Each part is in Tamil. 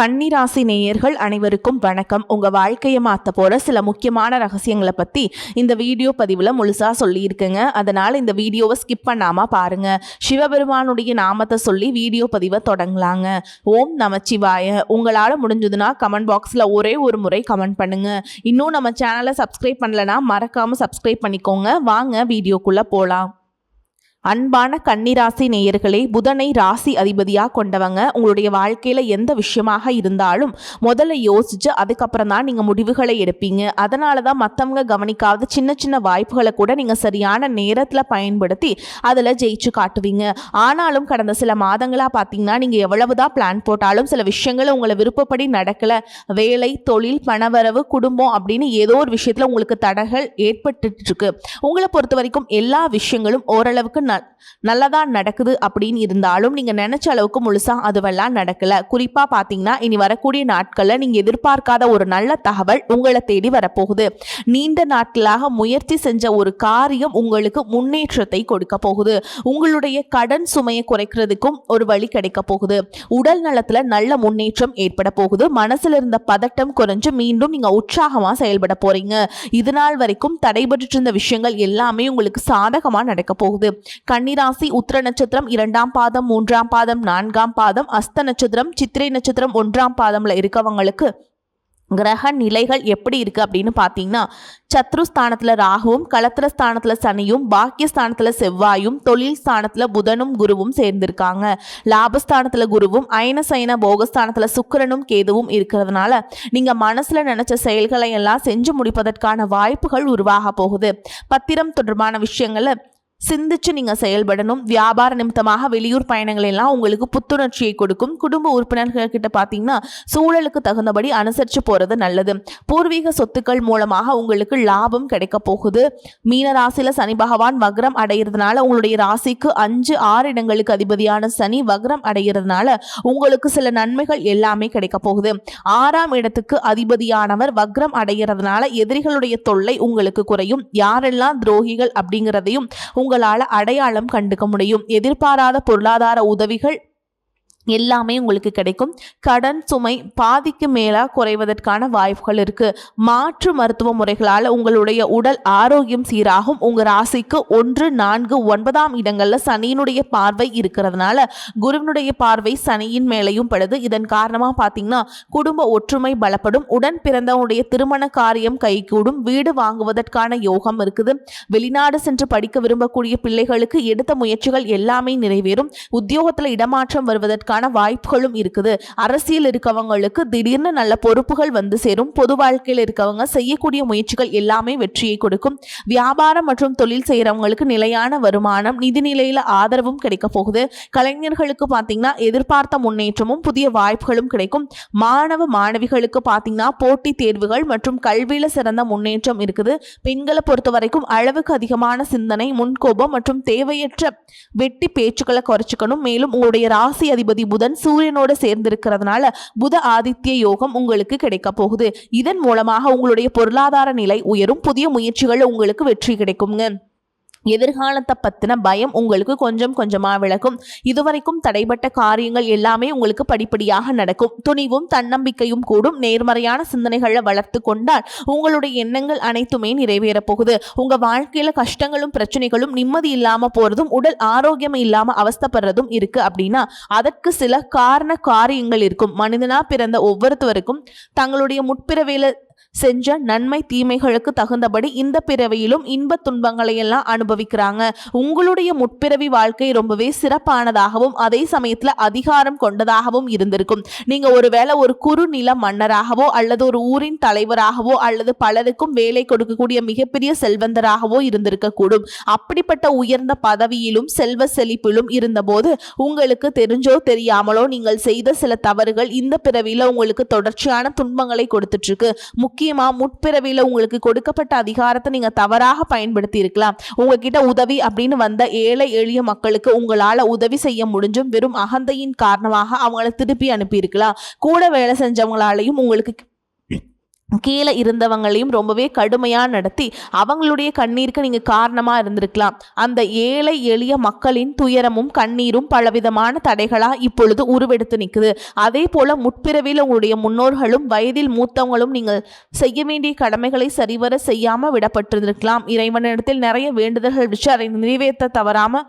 கன்னிராசி நேயர்கள் அனைவருக்கும் வணக்கம். உங்க வாழ்க்கையை மாற்ற போற சில முக்கியமான ரகசியங்களை பத்தி இந்த வீடியோ பதிவுல முழுசா சொல்லியிருக்கேங்க. அதனால இந்த வீடியோவை ஸ்கிப் பண்ணாம பாருங்க. சிவபெருமானுடைய நாமத்தை சொல்லி வீடியோ பதிவை தொடங்கலாங்க. ஓம் நமச்சிவாய. உங்களால முடிஞ்சதுன்னா கமெண்ட் பாக்ஸ்ல ஒரே ஒரு முறை கமெண்ட் பண்ணுங்க. இன்னும் நம்ம சேனலை சப்ஸ்கிரைப் பண்ணலனா மறக்காம சப்ஸ்கிரைப் பண்ணிக்கோங்க. வாங்க வீடியோக்குள்ள போலாம். அன்பான கன்னிராசி நேயர்களே, புதனை ராசி அதிபதியாக கொண்டவங்க. உங்களுடைய வாழ்க்கையில் எந்த விஷயமாக இருந்தாலும் முதல்ல யோசிச்சு அதுக்கப்புறம் தான் நீங்கள் முடிவுகளை எடுப்பீங்க. அதனால தான் மற்றவங்க கவனிக்காத சின்ன சின்ன வாய்ப்புகளை கூட நீங்கள் சரியான நேரத்தில் பயன்படுத்தி அதில் ஜெயிச்சு காட்டுவீங்க. ஆனாலும் கடந்த சில மாதங்களாக பார்த்தீங்கன்னா நீங்கள் எவ்வளவுதான் பிளான் போட்டாலும் சில விஷயங்கள் உங்களை விருப்பப்படி நடக்கலை. வேலை, தொழில், பணவரவு, குடும்பம் அப்படின்னு ஏதோ ஒரு விஷயத்தில் உங்களுக்கு தடைகள் ஏற்பட்டு இருக்கு. உங்களை பொறுத்த வரைக்கும் எல்லா விஷயங்களும் ஓரளவுக்கு நல்லதா நடக்குது அப்படின்னு இருந்தாலும் நீங்க நினைச்ச அளவுக்கு முழுசா அதுவெல்லாம் நடக்கல. குறிப்பா பாத்தீங்கன்னா இனி வரக்கூடிய நாட்கள்ல நீங்க எதிர்பார்க்காத ஒரு நல்ல தகவல் உங்களை தேடி வரப்போகுது. நீண்ட நாட்களாக முயற்சி செஞ்ச ஒரு காரியம் உங்களுக்கு முன்னேற்றத்தை கொடுக்க போகுது. உங்களுடைய கடன் சுமையை குறைக்கிறதுக்கும் ஒரு வழி கிடைக்க போகுது. உடல் நலத்துல நல்ல முன்னேற்றம் ஏற்பட போகுது. மனசுல இருந்த பதட்டம் குறைஞ்சு மீண்டும் நீங்க உற்சாகமா செயல்பட போறீங்க. இது நாள் வரைக்கும் தடைபட்டு இருந்த விஷயங்கள் எல்லாமே உங்களுக்கு சாதகமா நடக்க போகுது. கன்னிராசி உத்திர நட்சத்திரம் 2ஆம் பாதம், 3ஆம் பாதம், 4ஆம் பாதம், அஸ்த நட்சத்திரம், சித்திரை நட்சத்திரம் 1ஆம் பாதம்ல இருக்கவங்களுக்கு கிரக நிலைகள் எப்படி இருக்கு அப்படின்னு பார்த்தீங்கன்னா, சத்ருஸ்தானத்துல ராகுவும், களத்திரஸ்தானத்துல சனியும், பாக்கியஸ்தானத்துல செவ்வாயும், தொழில் ஸ்தானத்துல புதனும் குருவும் சேர்ந்திருக்காங்க. லாபஸ்தானத்துல குருவும், அயன சயன போகஸ்தானத்துல சுக்கிரனும் கேதுவும் இருக்கிறதுனால நீங்க மனசுல நினைச்ச செயல்களை எல்லாம் செஞ்சு முடிப்பதற்கான வாய்ப்புகள் உருவாக போகுது. பத்திரம் தொடர்பான விஷயங்களை சிந்திச்சு நீங்க செயல்படணும். வியாபார நிமித்தமாக வெளியூர் பயணங்கள் எல்லாம் உங்களுக்கு புத்துணர்ச்சியை கொடுக்கும். குடும்ப உறுப்பினர்கள் கிட்ட பார்த்தீங்கன்னா சூழலுக்கு தகுந்தபடி அனுசரிச்சு போறது நல்லது. பூர்வீக சொத்துக்கள் மூலமாக உங்களுக்கு லாபம் கிடைக்க போகுது. மீன ராசியில சனி பகவான் வக்ரம் அடைகிறதுனால உங்களுடைய ராசிக்கு 5, 6 இடங்களுக்கு அதிபதியான சனி வக்ரம் அடைகிறதுனால உங்களுக்கு சில நன்மைகள் எல்லாமே கிடைக்க போகுது. 6ஆம் இடத்துக்கு அதிபதியானவர் வக்ரம் அடைகிறதுனால எதிரிகளுடைய தொல்லை உங்களுக்கு குறையும். யாரெல்லாம் துரோகிகள் அப்படிங்கிறதையும் உங்களால அடையாளம் கண்டுக்க முடியும். எதிர்பாராத பொருளாதார உதவிகள் எல்லாமே உங்களுக்கு கிடைக்கும். கடன் சுமை பாதிக்கு மேலா குறைவதற்கான வாய்ப்புகள் இருக்கு. மாற்று மருத்துவ முறைகளால் உங்களுடைய உடல் ஆரோக்கியம் சீராகும். உங்க ராசிக்கு 1, 4, 9ஆம் இடங்கள்ல சனியினுடைய பார்வை இருக்கிறதுனால குருவினுடைய பார்வை சனியின் மேலையும் படுது. இதன் காரணமா பாத்தீங்கன்னா குடும்ப ஒற்றுமை பலப்படும். உடன் பிறந்தவனுடைய திருமண காரியம் கைகூடும். வீடு வாங்குவதற்கான யோகம் இருக்குது. வெளிநாடு சென்று படிக்க விரும்பக்கூடிய பிள்ளைகளுக்கு எடுத்த முயற்சிகள் எல்லாமே நிறைவேறும். உத்தியோகத்துல இடமாற்றம் வருவதற்கு வாய்ப்புகளும் இருக்குது. அரசியல் இருக்கவங்களுக்கு திடீர்னு நல்ல பொறுப்புகள் வந்து சேரும். பொது வாழ்க்கையில் இருக்கவங்க செய்யக்கூடிய முயற்சிகள் எல்லாமே வெற்றியை கொடுக்கும். வியாபாரம் மற்றும் தொழில் செய்யறவங்களுக்கு நிலையான வருமானம், நிதி நிலையில ஆதரவும் கிடைக்க போகுது. கலைஞர்களுக்கு பாத்தீங்கன்னா எதிர்பார்த்த முன்னேற்றமும் புதிய வாய்ப்புகளும் கிடைக்கும். மாணவ மாணவிகளுக்கு பாத்தீங்கன்னா போட்டி தேர்வுகள் மற்றும் கல்வியில சிறந்த முன்னேற்றம் இருக்குது. பெண்களை பொறுத்த வரைக்கும் அளவுக்கு அதிகமான சிந்தனை, முன்கோபம் மற்றும் தேவையற்ற வெட்டி பேச்சுக்களை குறைச்சிக்கணும். மேலும் உங்களுடைய ராசி அதிபதி புதன் சூரியனோடு சேர்ந்திருக்கிறதுனால புத ஆதித்ய யோகம் உங்களுக்கு கிடைக்க போகுது. இதன் மூலமாக உங்களுடைய பொருளாதார நிலை உயரும். புதிய முயற்சிகள் உங்களுக்கு வெற்றி கிடைக்குங்க. எதிர்காலத்தை பத்தின பயம் உங்களுக்கு கொஞ்சம் கொஞ்சமா விலகும். இதுவரைக்கும் தடைப்பட்ட காரியங்கள் எல்லாமே உங்களுக்கு படிப்படியாக நடக்கும். துணிவும் தன்னம்பிக்கையும் கூடும். நேர்மறையான சிந்தனைகளை வளர்த்து கொண்டால் உங்களுடைய எண்ணங்கள் அனைத்துமே நிறைவேற போகுது. உங்க வாழ்க்கையில கஷ்டங்களும் பிரச்சனைகளும் நிம்மதி இல்லாம போறதும் உடல் ஆரோக்கியம் இல்லாம அவஸ்தைப்படுறதும் இருக்கு அப்படின்னா அதற்கு சில காரியங்கள் இருக்கும். மனிதனா பிறந்த ஒவ்வொருத்தருக்கும் தங்களுடைய முற்பிறவியில செஞ்ச நன்மை தீமைகளுக்கு தகுந்தபடி இந்த பிறவியிலும் இன்ப துன்பங்களை எல்லாம் அனுபவிக்கிறாங்க. உங்களுடைய முற்பிறவி வாழ்க்கை ரொம்பவே சிறப்பானதாகவும் அதே சமயத்துல அதிகாரம் கொண்டதாகவும் இருந்திருக்கும். நீங்க ஒருவேளை ஒரு குறுநில மன்னராகவோ அல்லது ஒரு ஊரின் தலைவராகவோ அல்லது பலருக்கும் வேலை கொடுக்கக்கூடிய மிகப்பெரிய செல்வந்தராகவோ இருந்திருக்க கூடும். அப்படிப்பட்ட உயர்ந்த பதவியிலும் செல்வ செழிப்பிலும் இருந்தபோது உங்களுக்கு தெரிஞ்சோ தெரியாமலோ நீங்கள் செய்த சில தவறுகள் இந்த பிறவியில உங்களுக்கு தொடர்ச்சியான துன்பங்களை கொடுத்துட்டு இருக்கு. முக்கியமா முற்பிறவியில உங்களுக்கு கொடுக்கப்பட்ட அதிகாரத்தை நீங்க தவறாக பயன்படுத்தி இருக்கலாம். உங்ககிட்ட உதவி அப்படின்னு வந்த ஏழை எளிய மக்களுக்கு உங்களால உதவி செய்ய முடிஞ்சும் வெறும் அகந்தையின் காரணமாக அவங்களை திருப்பி அனுப்பி இருக்கலாம். கூட வேலை செஞ்சவங்களாலையும் உங்களுக்கு கீழே இருந்தவங்களையும் ரொம்பவே கடுமையாக நடத்தி அவங்களுடைய கண்ணீருக்கு நீங்கள் காரணமாக இருந்திருக்கலாம். அந்த ஏழை எளிய மக்களின் துயரமும் கண்ணீரும் பலவிதமான தடைகளாக இப்பொழுது உருவெடுத்து நிற்குது. அதே போல் முற்பிறவியில் உங்களுடைய முன்னோர்களும் வயதில் மூத்தவங்களும் நீங்கள் செய்ய வேண்டிய கடமைகளை சரிவர செய்யாமல் விடப்பட்டிருந்திருக்கலாம். இறைவனிடத்தில் நிறைய வேண்டுதல்கள் வச்சு அதை நிறைவேற்ற தவறாமல்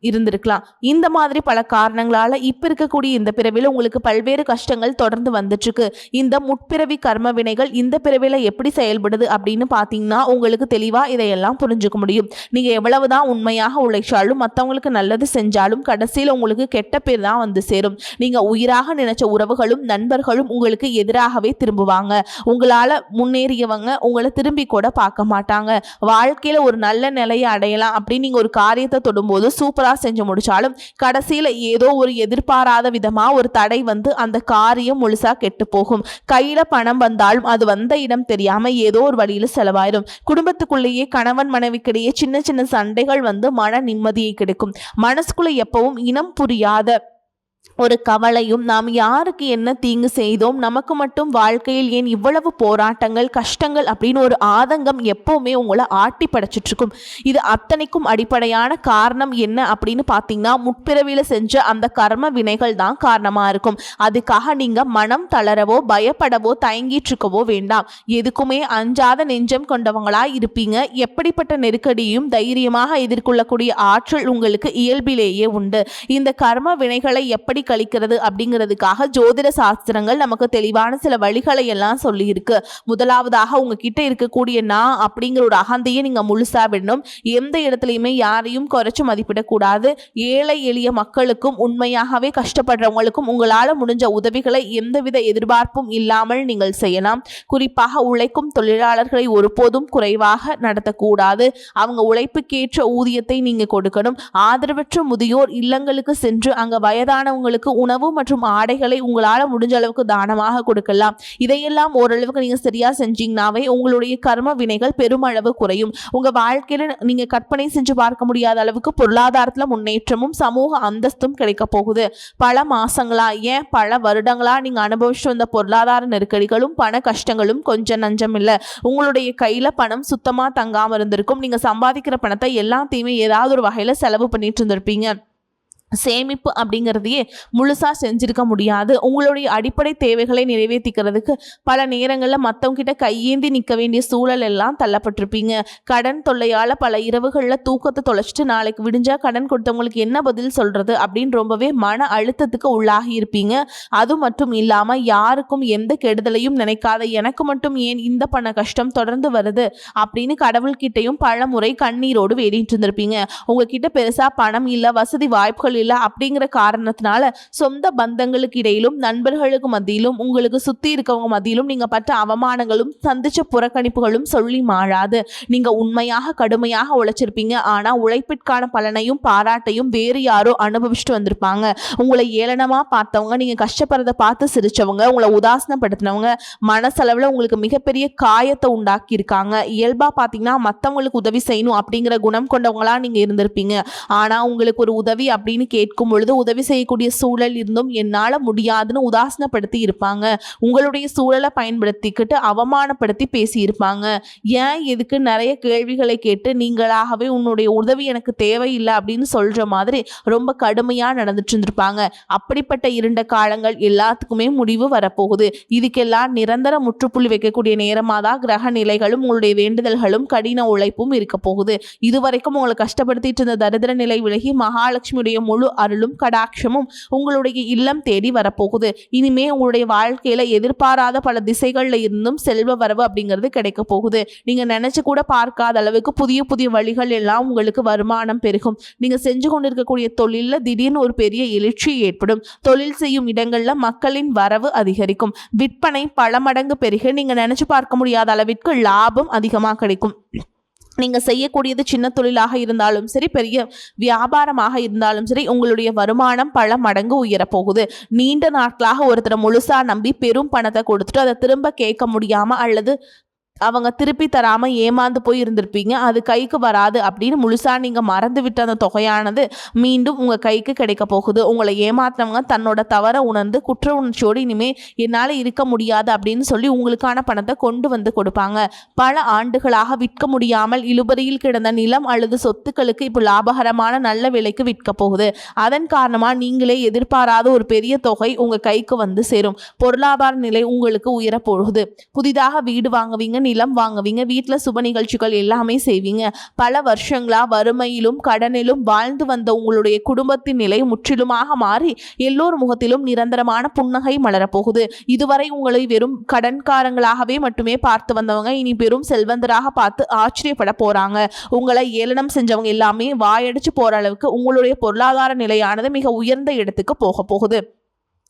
இருந்திருக்கலாம். இந்த மாதிரி பல காரணங்களால இப்ப இருக்கக்கூடிய இந்த பிறவில உங்களுக்கு பல்வேறு கஷ்டங்கள் தொடர்ந்து வந்துட்டுருக்கு. இந்த முற்பிறவி கர்ம வினைகள் இந்த பிறவில எப்படி செயல்படுது அப்படின்னு பார்த்தீங்கன்னா உங்களுக்கு தெளிவா இதையெல்லாம் புரிஞ்சுக்க முடியும். நீங்க எவ்வளவுதான் உண்மையாக உழைச்சாலும் மற்றவங்களுக்கு நல்லது செஞ்சாலும் கடைசியில் உங்களுக்கு கெட்ட பேர் தான் வந்து சேரும். நீங்க உயிராக நினைச்ச உறவுகளும் நண்பர்களும் உங்களுக்கு எதிராகவே திரும்புவாங்க. உங்களால முன்னேறியவங்க உங்களை திரும்பி கூட பார்க்க மாட்டாங்க. வாழ்க்கையில ஒரு நல்ல நிலையை அடையலாம் அப்படின்னு நீங்க ஒரு காரியத்தை தொடும்போது சூப்பரா செஞ்சு முடிச்சாலும் கடைசியில ஏதோ ஒரு எதிர்பாராத விதமா ஒரு தடை வந்து அந்த காரியம் முழுசா கெட்டு போகும். கையில பணம் வந்தாலும் அது வந்த இடம் தெரியாம ஏதோ ஒரு வழியில செலவாயிடும். குடும்பத்துக்குள்ளேயே கணவன் மனைவிக்கிடையே சின்ன சின்ன சண்டைகள் வந்து மன நிம்மதியை கிடைக்கும். மனசுக்குள்ள எப்பவும் இனம் புரியாத ஒரு கவலையும், நாம் யாருக்கு என்ன தீங்கு செய்தோம், நமக்கு மட்டும் வாழ்க்கையில் ஏன் இவ்வளவு போராட்டங்கள் கஷ்டங்கள் அப்படின்னு ஒரு ஆதங்கம் எப்பவுமே உங்களை ஆட்டி படைச்சிட்டு இருக்கும். இது அத்தனைக்கும் அடிப்படையான காரணம் என்ன அப்படின்னு பார்த்தீங்கன்னா முற்பிறவியில செஞ்ச அந்த கர்ம வினைகள் தான் காரணமா இருக்கும். அதுக்காக நீங்க மனம் தளரவோ பயப்படவோ தயங்கிட்டு இருக்கவோ வேண்டாம். எதுக்குமே அஞ்சாத நெஞ்சம் கொண்டவங்களா இருப்பீங்க. எப்படிப்பட்ட நெருக்கடியும் தைரியமாக எதிர்கொள்ளக்கூடிய ஆற்றல் உங்களுக்கு இயல்பிலேயே உண்டு. இந்த கர்ம வினைகளை எப்படி கழிக்கிறது அப்படிங்கிறதுக்காக ஜோதிட சாஸ்திரங்கள் நமக்கு தெளிவான சில வழிகளை எல்லாம் சொல்லி இருக்கு. முதலாவதாக உங்ககிட்ட இருக்கக்கூடிய நான் அப்படிங்கிற ஒரு அகந்தையை நீங்க முழுசா விடணும். எந்த இடத்துலையுமே யாரையும் குறைச்சு மதிப்பிடக்கூடாது. ஏழை எளிய மக்களுக்கும் உண்மையாகவே கஷ்டப்படுறவங்களுக்கும் உங்களால் முடிஞ்ச உதவிகளை எந்தவித எதிர்பார்ப்பும் இல்லாமல் நீங்கள் செய்யலாம். குறிப்பாக உழைக்கும் தொழிலாளர்களை ஒருபோதும் குறைவாக நடத்தக்கூடாது. அவங்க உழைப்புக்கேற்ற ஊதியத்தை நீங்க கொடுக்கணும். ஆதரவற்ற முதியோர் இல்லங்களுக்கு சென்று அங்க வயதானவங்களுக்கு உணவு மற்றும் ஆடைகளை உங்களால் முடிஞ்ச அளவுக்கு தானமாக கொடுக்கலாம். இதையெல்லாம் ஓரளவுக்கு நீங்க சரியா செஞ்சீங்கன்னாவே உங்களுடைய கர்ம வினைகள் பெருமளவு குறையும். உங்க வாழ்க்கையில நீங்க கற்பனை செஞ்சு பார்க்க முடியாத அளவுக்கு பொருளாதாரத்துல முன்னேற்றமும் சமூக அந்தஸ்தும் கிடைக்க போகுது. பல மாசங்களா ஏன் பல வருடங்களா நீங்க அனுபவிச்சு வந்த பொருளாதார நெருக்கடிகளும் பண கஷ்டங்களும் கொஞ்சம் நஞ்சம் இல்லை. உங்களுடைய கையில பணம் சுத்தமா தங்காம இருந்திருக்கும். நீங்க சம்பாதிக்கிற பணத்தை எல்லாத்தையுமே ஏதாவது ஒரு வகையில செலவு பண்ணிட்டு இருந்திருப்பீங்க. சேமிப்பு அப்படிங்கிறதையே முழுசாக செஞ்சுருக்க முடியாது. உங்களுடைய அடிப்படை தேவைகளை நிறைவேற்றிக்கிறதுக்கு பல நேரங்களில் மற்றவங்கிட்ட கையேந்தி நிற்க வேண்டிய சூழல் எல்லாம் தள்ளப்பட்டிருப்பீங்க. கடன் தொல்லையால் பல இரவுகளில் தூக்கத்தை தொலைச்சிட்டு நாளைக்கு விடிஞ்சா கடன் கொடுத்தவங்களுக்கு என்ன பதில் சொல்கிறது அப்படின்னு ரொம்பவே மன அழுத்தத்துக்கு உள்ளாகி இருப்பீங்க. அது மட்டும் இல்லாமல் யாருக்கும் எந்த கெடுதலையும் நினைக்காத எனக்கு மட்டும் ஏன் இந்த பண கஷ்டம் தொடர்ந்து வருது அப்படின்னு கடவுள்கிட்டையும் பல முறை கண்ணீரோடு வேடிட்டு இருந்திருப்பீங்க. உங்ககிட்ட பெருசாக பணம் இல்லை, வசதி வாய்ப்புகள் இல்லை அப்படிங்கிற காரணத்தினால சொந்த பந்தங்களுக்கு இடையிலும் நண்பர்களுக்கு மத்தியிலும் உங்களுக்கு சுத்தி இருக்கவங்க மத்தியிலும் நீங்க பட்ட அவமானங்களும் சந்திச்ச புறக்கணிப்புகளும் சொல்லி மாறாது. நீங்க உண்மையாக கடுமையாக உழைச்சிருப்பீங்க. ஆனா உழைப்பிற்கான பலனையும் பாராட்டையும் வேறு யாரோ அனுபவிச்சுட்டு வந்திருப்பாங்க. உங்களை ஏளனமா பார்த்தவங்க, நீங்க கஷ்டப்படுறத பார்த்து சிரிச்சவங்க, உங்களை உதாசனப்படுத்தினவங்க மனசளவில் உங்களுக்கு மிகப்பெரிய காயத்தை உண்டாக்கி இருக்காங்க. இயல்பா பார்த்தீங்கன்னா மற்றவங்களுக்கு உதவி செய்யணும் அப்படிங்கிற குணம் கொண்டவங்களா நீங்க இருந்திருப்பீங்க. ஆனா உங்களுக்கு ஒரு உதவி அப்படின்னு கேட்கும் பொழுது உதவி செய்யக்கூடிய சூழல் இருந்தும் என்னால் முடியாதுன்னு உதாசனப்படுத்தி இருப்பாங்க. உங்களுடைய சூழலை பயன்படுத்திக்கிட்டு அவமானப்படுத்தி பேசியிருப்பாங்க. ஏன் எதுக்கு நிறைய கேள்விகளை கேட்டு நீங்களாகவே உன்னுடைய உதவி எனக்கு தேவையில்லை அப்படின்னு சொல்ற மாதிரி ரொம்ப கடுமையாக நடந்துட்டு இருந்திருப்பாங்க. அப்படிப்பட்ட இருண்ட காலங்கள் எல்லாத்துக்குமே முடிவு வரப்போகுது. இதுக்கெல்லாம் நிரந்தர முற்றுப்புள்ளி வைக்கக்கூடிய நேரமாக தான் கிரக நிலைகளும் உங்களுடைய வேண்டுதல்களும் கடின உழைப்பும் இருக்க போகுது. இதுவரைக்கும் உங்களை கஷ்டப்படுத்திட்டு இருந்த தரித்திர நிலை விலகி மகாலட்சுமியுடைய முழு அருளும் கடாட்சமும் உங்களுடைய இல்லம் தேடி வரப்போகுது. இனிமே உங்களுடைய வாழ்க்கையில எதிர்பாராத பல திசைகள்ல இருந்தும் செல்வ வரவு அப்படிங்கிறது கிடைக்க போகுது. நீங்க நினைச்சு கூட பார்க்காத அளவுக்கு புதிய புதிய வழிகள் எல்லாம் உங்களுக்கு வருமானம் பெருகும். நீங்க செஞ்சு கொண்டிருக்கக்கூடிய தொழில திடீர்னு ஒரு பெரிய எழுச்சி ஏற்படும். தொழில் செய்யும் இடங்கள்ல மக்களின் வரவு அதிகரிக்கும். விற்பனை பல மடங்கு பெருக நீங்க நினைச்சு பார்க்க முடியாத அளவிற்கு லாபம் அதிகமாக கிடைக்கும். நீங்க செய்யக்கூடியது சின்ன தொழிலாக இருந்தாலும் சரி, பெரிய வியாபாரமாக இருந்தாலும் சரி, உங்களுடைய வருமானம் பல மடங்கு உயரப்போகுது. நீண்ட நாட்களாக ஒருத்தரை முழுசா நம்பி பெரும் பணத்தை கொடுத்துட்டு அதை திரும்ப கேட்க முடியாம அல்லது அவங்க திருப்பி தராமல் ஏமாந்து போய் இருந்திருப்பீங்க. அது கைக்கு வராது அப்படின்னு முழுசாக நீங்கள் மறந்து விட்ட அந்த தொகையானது மீண்டும் உங்கள் கைக்கு கிடைக்க போகுது. உங்களை ஏமாத்தினவங்க தன்னோட தவறை உணர்ந்து குற்ற உணர்ச்சியோடு இனிமேல் என்னால் இருக்க முடியாது அப்படின்னு சொல்லி உங்களுக்கான பணத்தை கொண்டு வந்து கொடுப்பாங்க. பல ஆண்டுகளாக விற்க முடியாமல் இழுபறியில் கிடந்த நிலம் அல்லது சொத்துக்களுக்கு இப்போ லாபகரமான நல்ல விலைக்கு விற்க போகுது. அதன் காரணமாக நீங்களே எதிர்பாராத ஒரு பெரிய தொகை உங்கள் கைக்கு வந்து சேரும். பொருளாதார நிலை உங்களுக்கு உயரப்போகுது. புதிதாக வீடு வாங்குவீங்க, நிலம் வாங்குவீங்க, வீட்டில் சுப நிகழ்ச்சிகள் எல்லாமே செய்வீங்க. பல வருஷங்களா வறுமையிலும் கடனிலும் வாழ்ந்து வந்த உங்களுடைய குடும்பத்தின் நிலை முற்றிலுமாக மாறி எல்லோர் முகத்திலும் நிரந்தரமான புன்னகை மலரப்போகுது. இதுவரை உங்களை வெறும் கடன்காரங்களாகவே மட்டுமே பார்த்து வந்தவங்க இனி பெரும் செல்வந்தராக பார்த்து ஆச்சரியப்பட போறாங்க. உங்களை ஏளனம் செஞ்சவங்க எல்லாமே வாயடிச்சு போற அளவுக்கு உங்களுடைய பொருளாதார நிலையானது மிக உயர்ந்த இடத்துக்கு போக போகுது.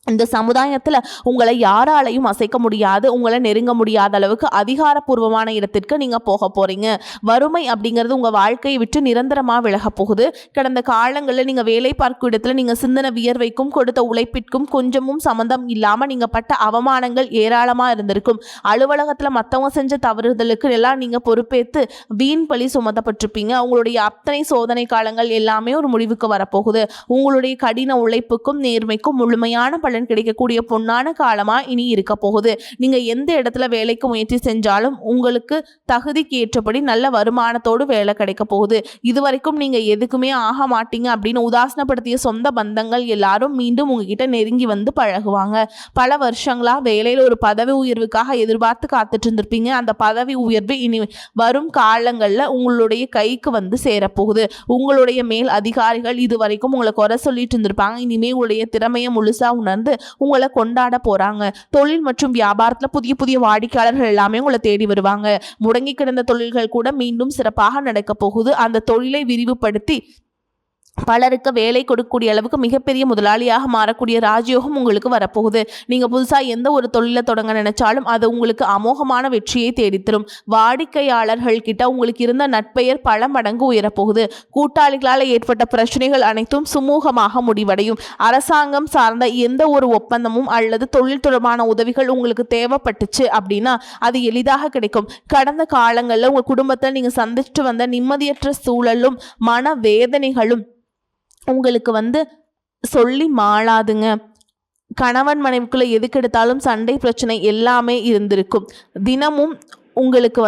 இந்த சமுதாயத்தில் உங்களை யாராலையும் அசைக்க முடியாது, உங்களை நெருங்க முடியாத அளவுக்கு அதிகாரப்பூர்வமான இடத்திற்கு நீங்கள் போக போகிறீங்க. வறுமை அப்படிங்கிறது உங்கள் வாழ்க்கையை விட்டு நிரந்தரமாக விலக போகுது. கடந்த காலங்களில் நீங்கள் வேலை பார்க்கும் இடத்துல நீங்கள் சிந்தன வியர்வைக்கும் கொடுத்த உழைப்பிற்கும் கொஞ்சமும் சம்மந்தம் இல்லாமல் நீங்கள் பட்ட அவமானங்கள் ஏராளமாக இருந்திருக்கும். அலுவலகத்தில் மற்றவங்க செஞ்ச தவறுதலுக்கு எல்லாம் நீங்கள் பொறுப்பேற்று வீண் பழி சுமத்தப்பட்டிருப்பீங்க. உங்களுடைய அத்தனை சோதனை காலங்கள் எல்லாமே ஒரு முடிவுக்கு வரப்போகுது. உங்களுடைய கடின உழைப்புக்கும் நேர்மைக்கும் முழுமையான பலன் கிடைக்கக்கூடிய பொன்னான காலமா இனி இருக்க போகுது. நீங்க எந்த இடத்துல வேலைக்கு முயற்சி செஞ்சாலும் உங்களுக்கு தகுதிக்கு ஏற்றபடி நல்ல வருமானத்தோடு வேலை கிடைக்க போகுது. இதுவரைக்கும் நீங்க எதுக்குமே ஆக மாட்டீங்க அப்படின்னு உதாசனப்படுத்திய சொந்த பந்தங்கள் எல்லாரும் மீண்டும் உங்ககிட்ட நெருங்கி வந்து பழகுவாங்க. பல வருஷங்களா வேலையில் ஒரு பதவி உயர்வுக்காக எதிர்பார்த்து காத்துட்டு இருந்திருப்பீங்க. அந்த பதவி உயர்வு இனி வரும் காலங்களில் உங்களுடைய கைக்கு வந்து சேரப்போகுது. உங்களுடைய மேல் அதிகாரிகள் இதுவரைக்கும் உங்களை குறை சொல்லிட்டு இருந்திருப்பாங்க. இனிமேல் உங்களுடைய திறமையை முழுசா உணர்ந்து உங்களை கொண்டாட போறாங்க. தொழில் மற்றும் வியாபாரத்துல புதிய புதிய வாடிக்கையாளர்கள் எல்லாமே உங்களை தேடி வருவாங்க. முடங்கி கிடந்த தொழில்கள் கூட மீண்டும் சிறப்பாக நடக்க போகுது. அந்த தொழிலை விரிவுபடுத்தி பலருக்கு வேலை கொடுக்கக்கூடிய அளவுக்கு மிகப்பெரிய முதலாளியாக மாறக்கூடிய ராஜயோகம் உங்களுக்கு வரப்போகுது. நீங்கள் புதுசாக எந்த ஒரு தொழிலை தொடங்க நினைச்சாலும் அது உங்களுக்கு அமோகமான வெற்றியை தேடித்தரும். வாடிக்கையாளர்கள் கிட்ட உங்களுக்கு இருந்த நட்பெயர் பல மடங்கு உயரப்போகுது. கூட்டாளிகளால் ஏற்பட்ட பிரச்சனைகள் அனைத்தும் சுமூகமாக முடிவடையும். அரசாங்கம் சார்ந்த எந்த ஒரு ஒப்பந்தமும் அல்லது தொழில் தொடர்பான உதவிகள் உங்களுக்கு தேவைப்பட்டுச்சு அப்படின்னா அது எளிதாக கிடைக்கும். கடந்த காலங்களில் உங்கள் குடும்பத்தில் நீங்கள் சந்திச்சுட்டு வந்த நிம்மதியற்ற சூழலும் மன வேதனைகளும் உங்களுக்கு சொல்லி மாளாதுங்க. கணவன் மனைவிக்குள்ள எதுக்கு எடுத்தாலும் சண்டை பிரச்சனை எல்லாமே இருந்திருக்கும். தினமும் உங்களுக்கு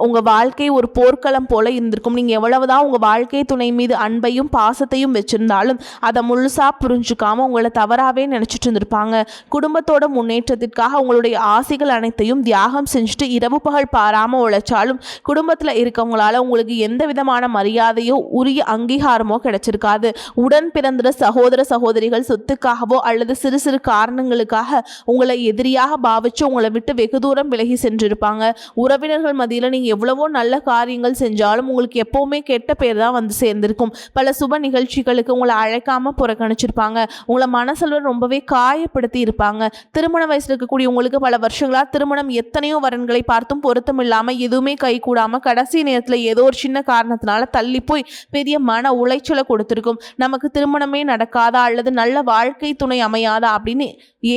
உங்கள் வாழ்க்கை ஒரு போர்க்களம் போல இருந்திருக்கும். நீங்கள் எவ்வளவுதான் உங்கள் வாழ்க்கை துணை மீது அன்பையும் பாசத்தையும் வச்சுருந்தாலும் அதை முழுசாக புரிஞ்சுக்காமல் உங்களை தவறாகவே நினச்சிட்டு இருந்திருப்பாங்க. குடும்பத்தோட முன்னேற்றத்திற்காக உங்களுடைய ஆசைகள் அனைத்தையும் தியாகம் செஞ்சுட்டு இரவு பகல் பாராமல் உழைச்சாலும் குடும்பத்தில் இருக்கவங்களால உங்களுக்கு எந்த விதமான மரியாதையோ உரிய அங்கீகாரமோ கிடைச்சிருக்காது. உடன் பிறந்த சகோதர சகோதரிகள் சொத்துக்காகவோ அல்லது சிறு சிறு காரணங்களுக்காக உங்களை எதிரியாக பாவிச்சு உங்களை விட்டு வெகு தூரம் விலகி சென்றிருப்பாங்க. உறவினர்கள் மத்தியில் நீங்கள் எவ்வளவோ நல்ல காரியங்கள் செஞ்சாலும் உங்களுக்கு எப்பவுமே கெட்ட பேர் தான் சேர்ந்திருக்கும். பல சுப நிகழ்ச்சிகளுக்கு உங்களை அழைக்காம புறக்கணிச்சிருப்பாங்க. உங்களை மனசுல ரொம்பவே காயப்படுத்தி இருப்பாங்க. திருமண வயசுல இருக்கக்கூடிய உங்களுக்கு பல வருஷங்களா திருமணம் எத்தனையோ வரன்களை பார்த்தும் பொருத்தம் இல்லாம எதுவுமே கை கூடாம கடைசி நேரத்துல ஏதோ ஒரு சின்ன காரணத்தினால தள்ளி போய் பெரிய மன உளைச்சலை கொடுத்திருக்கும். நமக்கு திருமணமே நடக்காதா அல்லது நல்ல வாழ்க்கை துணை அமையாதா அப்படின்னு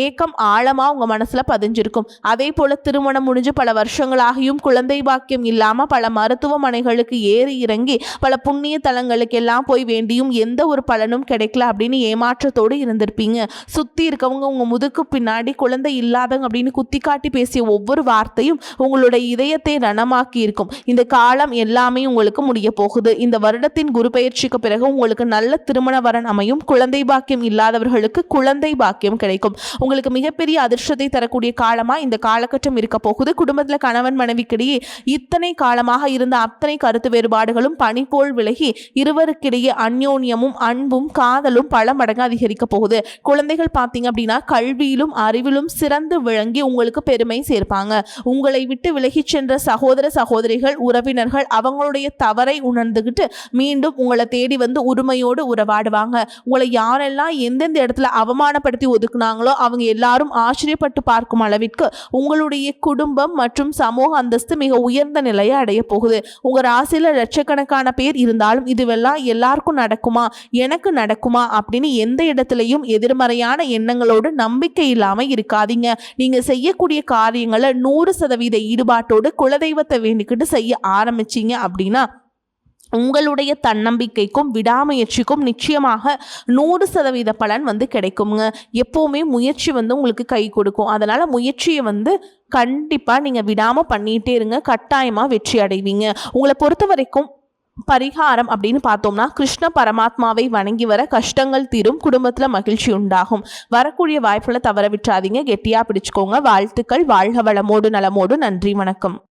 ஏக்கம் ஆழமா உங்க மனசுல பதிஞ்சிருக்கும். அதே போல திருமணம் முடிஞ்சு பல வருஷங்களாகியும் குழந்தை பாக்கியம் இல்லாம பல மருத்துவமனைகளுக்கு ஏறி இறங்கி பல புண்ணிய தலங்களுக்கு எல்லாம் போய் வேண்டியும் எந்த ஒரு பலனும் கிடைக்கல அப்படின்னு ஏமாற்றத்தோடு இருந்திருப்பீங்க. சுத்தி இருக்கவங்க உங்க முதுக்கு பின்னாடி குழந்தை இல்லாதவங்க அப்படின்னு குத்தி காட்டி பேசிய ஒவ்வொரு வார்த்தையும் உங்களுடைய இதயத்தை ரணமாக்கி இருக்கும். இந்த காலம் எல்லாமே உங்களுக்கு முடிய போகுது. இந்த வருடத்தின் குரு பயிற்சிக்கு பிறகு உங்களுக்கு நல்ல திருமண வரன் அமையும். குழந்தை பாக்கியம் இல்லாதவர்களுக்கு குழந்தை பாக்கியம் கிடைக்கும். உங்களுக்கு மிகப்பெரிய அதிர்ஷ்டத்தை தரக்கூடிய காலமா இந்த காலகட்டம் இருக்க போகுது. குடும்பத்தில் கணவன் மனைவிக்கிடையே இத்தனை காலமாக இருந்த அத்தனை கருத்து வேறுபாடுகளும் பனி போல் விலகி இருவருக்கிடையே அந்யோன்யமும் அன்பும் காதலும் பல மடங்கு அதிகரிக்க போகுது. குழந்தைகள் பார்த்தீங்க அப்படின்னா கல்வியிலும் அறிவிலும் சிறந்து விளங்கி உங்களுக்கு பெருமை சேர்ப்பாங்க. உங்களை விட்டு விலகி சென்ற சகோதர சகோதரிகள் உறவினர்கள் அவங்களுடைய தவறை உணர்ந்துகிட்டு மீண்டும் உங்களை தேடி உரிமையோடு உறவாடுவாங்க. உங்களை யாரெல்லாம் எந்தெந்த இடத்துல அவமானப்படுத்தி ஒதுக்குனாங்களோ அவங்க எல்லாரும் ஆச்சரியப்பட்டு பார்க்கும் அளவிற்கு உங்களுடைய குடும்பம் மற்றும் சமூக அந்தஸ்து மிக உயர்ந்த உயர்ந்த நிலையை அடைய போகுது. உங்க ராசியில லட்சக்கணக்கான பேர் இருந்தாலும் இதுவெல்லாம் எல்லாருக்கும் நடக்குமா, எனக்கு நடக்குமா அப்படின்னு எந்த இடத்துலையும் எதிர்மறையான எண்ணங்களோடு நம்பிக்கை இல்லாம இருக்காதீங்க. நீங்க செய்யக்கூடிய காரியங்களை 100% ஈடுபாட்டோடு குலதெய்வத்தை வேண்டிக்கிட்டு செய்ய ஆரம்பிச்சீங்க அப்படின்னா உங்களுடைய தன்னம்பிக்கைக்கும் விடாமுயற்சிக்கும் நிச்சயமாக 100% பலன் கிடைக்குங்க. எப்போவுமே முயற்சி உங்களுக்கு கை கொடுக்கும். அதனால் முயற்சியை கண்டிப்பாக நீங்கள் விடாமல் பண்ணிகிட்டே இருங்க. கட்டாயமாக வெற்றி அடைவீங்க. உங்களை பொறுத்த வரைக்கும் பரிகாரம் அப்படின்னு பார்த்தோம்னா, கிருஷ்ண பரமாத்மாவை வணங்கி வர கஷ்டங்கள் தீரும், குடும்பத்தில் மகிழ்ச்சி உண்டாகும். வரக்கூடிய வாய்ப்புகளை தவற விட்டுறாதீங்க. கெட்டியாக பிடிச்சுக்கோங்க. வாழ்த்துக்கள். வாழ்க வளமோடு நலமோடு. நன்றி, வணக்கம்.